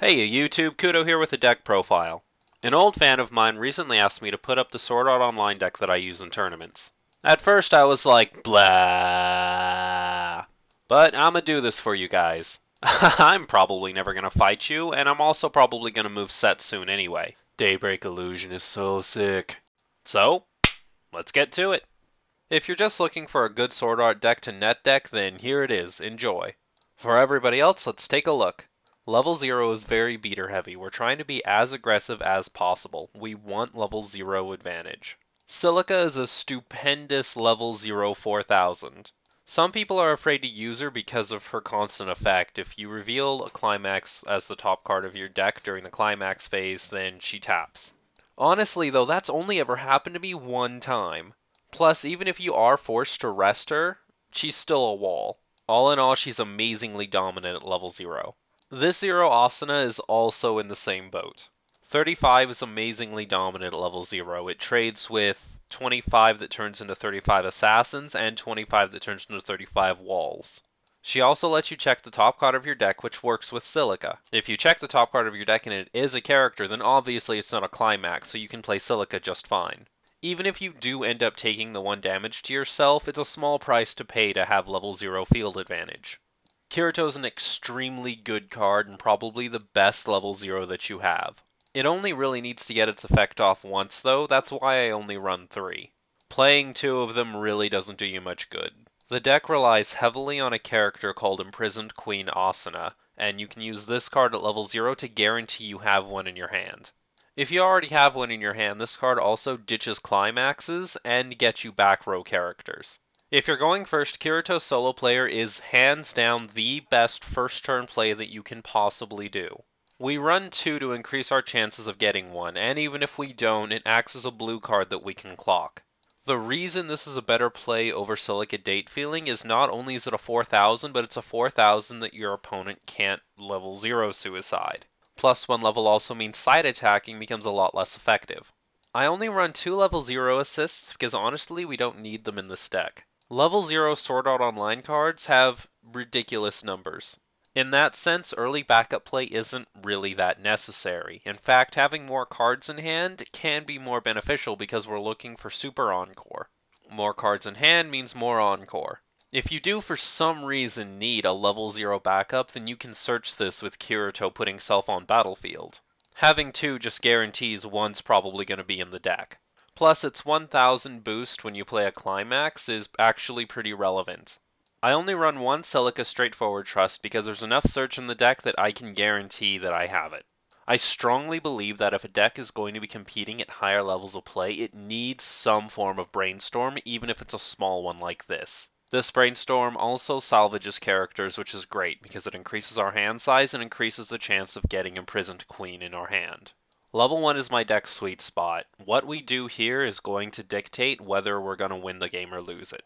Hey YouTube, Kudou here with a deck profile. An old fan of mine recently asked me to put up the Sword Art Online deck that I use in tournaments. At first I was like, blah, but I'ma do this for you guys. I'm probably never gonna fight you, and I'm also probably gonna move sets soon anyway. Daybreak Illusion is so sick. So, let's get to it. If you're just looking for a good Sword Art deck to net deck, then here it is, enjoy. For everybody else, let's take a look. Level 0 is very beater heavy. We're trying to be as aggressive as possible. We want level 0 advantage. Silica is a stupendous level 0 4000. Some people are afraid to use her because of her constant effect. If you reveal a climax as the top card of your deck during the climax phase, then she taps. Honestly though, that's only ever happened to me one time. Plus, even if you are forced to rest her, she's still a wall. All in all, she's amazingly dominant at level 0. This 0 Asuna is also in the same boat. 35 is amazingly dominant at level 0. It trades with 25 that turns into 35 assassins and 25 that turns into 35 walls. She also lets you check the top card of your deck, which works with Silica. If you check the top card of your deck and it is a character, then obviously it's not a climax, so you can play Silica just fine. Even if you do end up taking the 1 damage to yourself, it's a small price to pay to have level 0 field advantage. Kirito's an extremely good card and probably the best level 0 that you have. It only really needs to get its effect off once though, that's why I only run 3. Playing 2 of them really doesn't do you much good. The deck relies heavily on a character called Imprisoned Queen Asuna, and you can use this card at level 0 to guarantee you have one in your hand. If you already have one in your hand, this card also ditches climaxes and gets you back row characters. If you're going first, Kirito Solo Player is hands down the best first turn play that you can possibly do. We run 2 to increase our chances of getting one, and even if we don't, it acts as a blue card that we can clock. The reason this is a better play over Silica Date Feeling is not only is it a 4000, but it's a 4000 that your opponent can't level 0 suicide. Plus 1 level also means side attacking becomes a lot less effective. I only run 2 level 0 assists because honestly we don't need them in this deck. Level 0 Sword Art Online cards have ridiculous numbers. In that sense, early backup play isn't really that necessary. In fact, having more cards in hand can be more beneficial because we're looking for super encore. More cards in hand means more encore. If you do for some reason need a level 0 backup, then you can search this with Kirito putting self on battlefield. Having 2 just guarantees one's probably going to be in the deck. Plus its 1000 boost when you play a climax is actually pretty relevant. I only run 1 Silica Straightforward Trust because there's enough search in the deck that I can guarantee that I have it. I strongly believe that if a deck is going to be competing at higher levels of play, it needs some form of brainstorm, even if it's a small one like this. This brainstorm also salvages characters, which is great because it increases our hand size and increases the chance of getting Imprisoned Queen in our hand. Level 1 is my deck's sweet spot. What we do here is going to dictate whether we're going to win the game or lose it.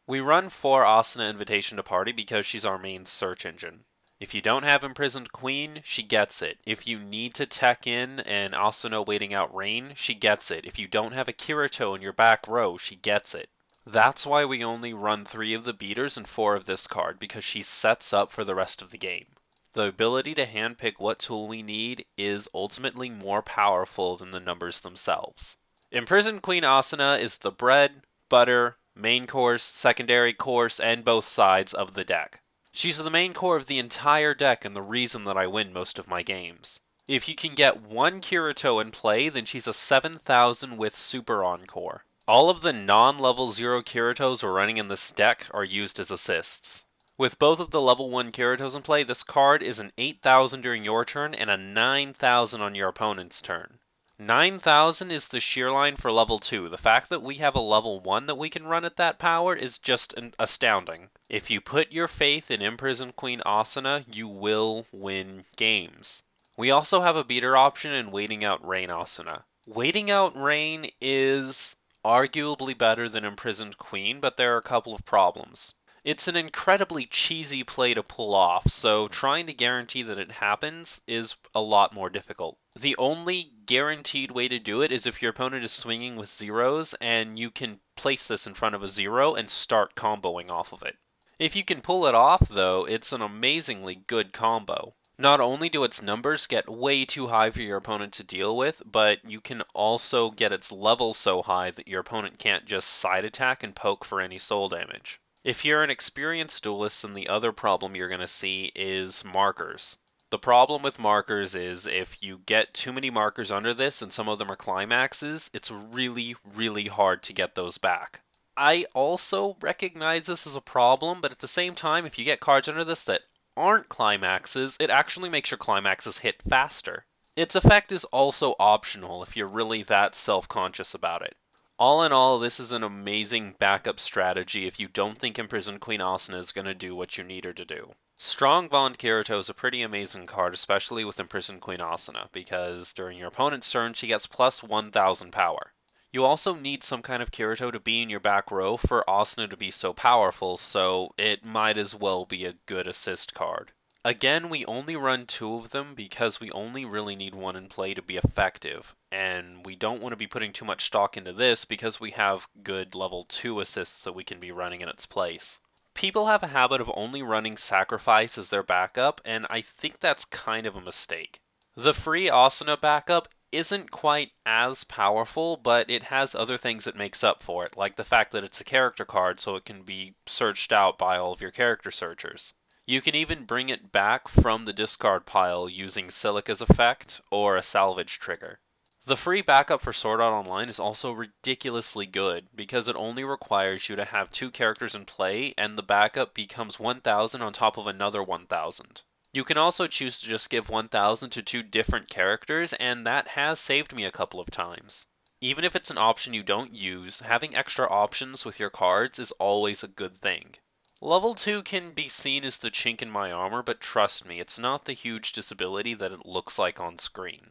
We run 4 Asuna Invitation to Party because she's our main search engine. If you don't have Imprisoned Queen, she gets it. If you need to tech in an Asuna waiting out Rain, she gets it. If you don't have a Kirito in your back row, she gets it. That's why we only run 3 of the beaters and 4 of this card, because she sets up for the rest of the game. The ability to handpick what tool we need is ultimately more powerful than the numbers themselves. Imprisoned Queen Asuna is the bread, butter, main course, secondary course, and both sides of the deck. She's the main core of the entire deck and the reason that I win most of my games. If you can get 1 Kirito in play, then she's a 7000 with Super Encore. All of the non-level 0 Kiritos we're running in this deck are used as assists. With both of the level 1 Kiritos in play, this card is an 8000 during your turn and a 9000 on your opponent's turn. 9000 is the shear line for level 2. The fact that we have a level 1 that we can run at that power is just astounding. If you put your faith in Imprisoned Queen Asuna, you will win games. We also have a beater option in Waiting Out Rain Asuna. Waiting Out Rain is arguably better than Imprisoned Queen, but there are a couple of problems. It's an incredibly cheesy play to pull off, so trying to guarantee that it happens is a lot more difficult. The only guaranteed way to do it is if your opponent is swinging with zeros and you can place this in front of a 0 and start comboing off of it. If you can pull it off though, it's an amazingly good combo. Not only do its numbers get way too high for your opponent to deal with, but you can also get its level so high that your opponent can't just side attack and poke for any soul damage. If you're an experienced duelist, then the other problem you're going to see is markers. The problem with markers is if you get too many markers under this and some of them are climaxes, it's really, really hard to get those back. I also recognize this as a problem, but at the same time, if you get cards under this that aren't climaxes, it actually makes your climaxes hit faster. Its effect is also optional if you're really that self-conscious about it. All in all, this is an amazing backup strategy if you don't think Imprisoned Queen Asuna is going to do what you need her to do. Strong Bond Kirito is a pretty amazing card, especially with Imprisoned Queen Asuna, because during your opponent's turn she gets plus 1000 power. You also need some kind of Kirito to be in your back row for Asuna to be so powerful, so it might as well be a good assist card. Again, we only run 2 of them because we only really need one in play to be effective, and we don't want to be putting too much stock into this because we have good level 2 assists that we can be running in its place. People have a habit of only running Sacrifice as their backup, and I think that's kind of a mistake. The free Asuna backup isn't quite as powerful, but it has other things it makes up for it, like the fact that it's a character card so it can be searched out by all of your character searchers. You can even bring it back from the discard pile using Silica's effect or a salvage trigger. The free backup for Sword Art Online is also ridiculously good because it only requires you to have 2 characters in play and the backup becomes 1000 on top of another 1000. You can also choose to just give 1000 to 2 different characters, and that has saved me a couple of times. Even if it's an option you don't use, having extra options with your cards is always a good thing. Level 2 can be seen as the chink in my armor, but trust me, it's not the huge disability that it looks like on screen.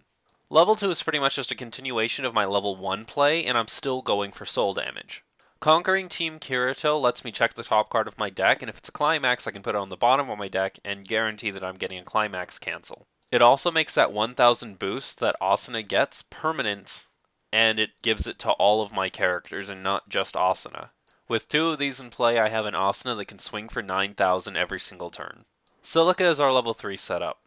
Level 2 is pretty much just a continuation of my level 1 play, and I'm still going for soul damage. Conquering Team Kirito lets me check the top card of my deck, and if it's a climax, I can put it on the bottom of my deck and guarantee that I'm getting a climax cancel. It also makes that 1000 boost that Asuna gets permanent, and it gives it to all of my characters and not just Asuna. With 2 of these in play, I have an Asuna that can swing for 9000 every single turn. Silica is our level 3 setup.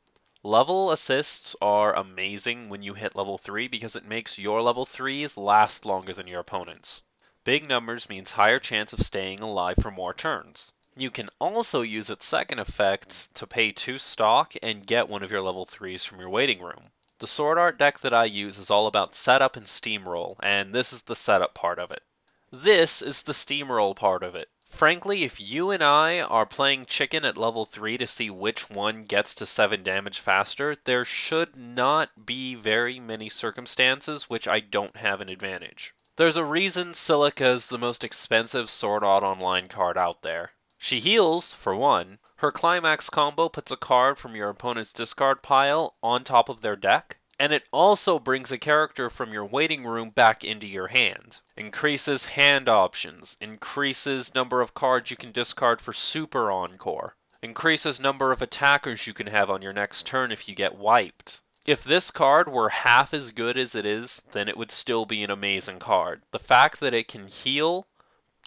Level assists are amazing when you hit level 3 because it makes your level 3s last longer than your opponents. Big numbers means higher chance of staying alive for more turns. You can also use its second effect to pay 2 stock and get one of your level 3s from your waiting room. The Sword Art deck that I use is all about setup and steamroll, and this is the setup part of it. This is the steamroll part of it. Frankly, if you and I are playing chicken at level 3 to see which one gets to 7 damage faster, there should not be very many circumstances which I don't have an advantage. There's a reason Silica is the most expensive Sword Art Online card out there. She heals, for one. Her climax combo puts a card from your opponent's discard pile on top of their deck. And it also brings a character from your waiting room back into your hand. Increases hand options. Increases number of cards you can discard for Super Encore. Increases number of attackers you can have on your next turn if you get wiped. If this card were half as good as it is, then it would still be an amazing card. The fact that it can heal,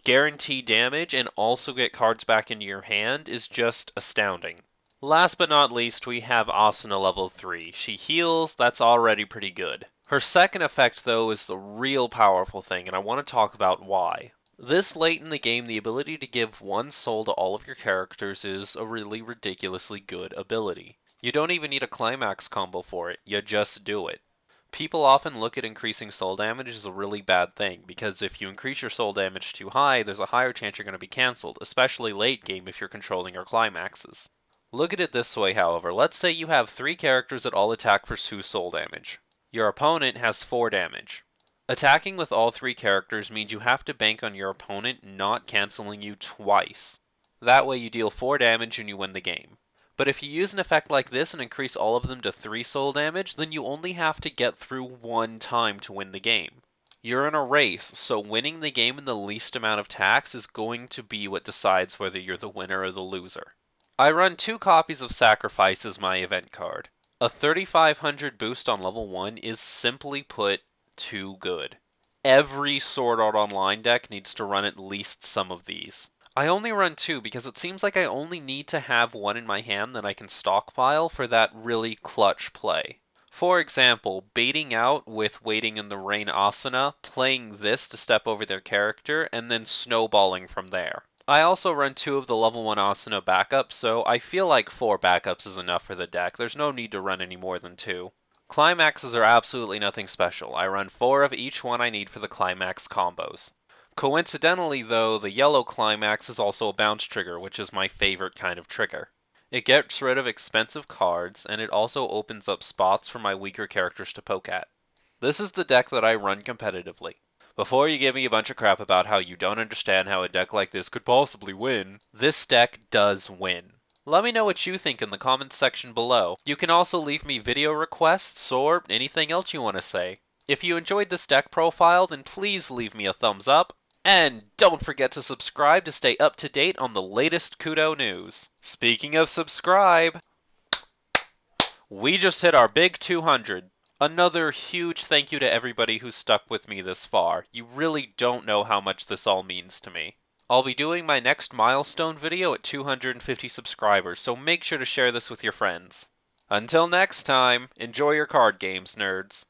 guarantee damage, and also get cards back into your hand is just astounding. Last but not least, we have Asuna level 3. She heals, that's already pretty good. Her second effect, though, is the real powerful thing, and I want to talk about why. This late in the game, the ability to give 1 soul to all of your characters is a really ridiculously good ability. You don't even need a climax combo for it, you just do it. People often look at increasing soul damage as a really bad thing, because if you increase your soul damage too high, there's a higher chance you're going to be cancelled, especially late game if you're controlling your climaxes. Look at it this way, however. Let's say you have 3 characters that all attack for 2 soul damage. Your opponent has 4 damage. Attacking with all 3 characters means you have to bank on your opponent not canceling you twice. That way you deal 4 damage and you win the game. But if you use an effect like this and increase all of them to 3 soul damage, then you only have to get through 1 time to win the game. You're in a race, so winning the game in the least amount of attacks is going to be what decides whether you're the winner or the loser. I run 2 copies of Sacrifice as my event card. A 3500 boost on level 1 is simply put too good. Every Sword Art Online deck needs to run at least some of these. I only run two because it seems like I only need to have one in my hand that I can stockpile for that really clutch play. For example, baiting out with Waiting in the Rain Asana, playing this to step over their character, and then snowballing from there. I also run two of the level 1 Asana backups, so I feel like 4 backups is enough for the deck. There's no need to run any more than 2. Climaxes are absolutely nothing special. I run 4 of each one I need for the climax combos. Coincidentally, though, the yellow climax is also a bounce trigger, which is my favorite kind of trigger. It gets rid of expensive cards, and it also opens up spots for my weaker characters to poke at. This is the deck that I run competitively. Before you give me a bunch of crap about how you don't understand how a deck like this could possibly win, this deck does win. Let me know what you think in the comments section below. You can also leave me video requests or anything else you want to say. If you enjoyed this deck profile, then please leave me a thumbs up. And don't forget to subscribe to stay up to date on the latest Kudou news. Speaking of subscribe, we just hit our big 200. Another huge thank you to everybody who's stuck with me this far. You really don't know how much this all means to me. I'll be doing my next milestone video at 250 subscribers, so make sure to share this with your friends. Until next time, enjoy your card games, nerds.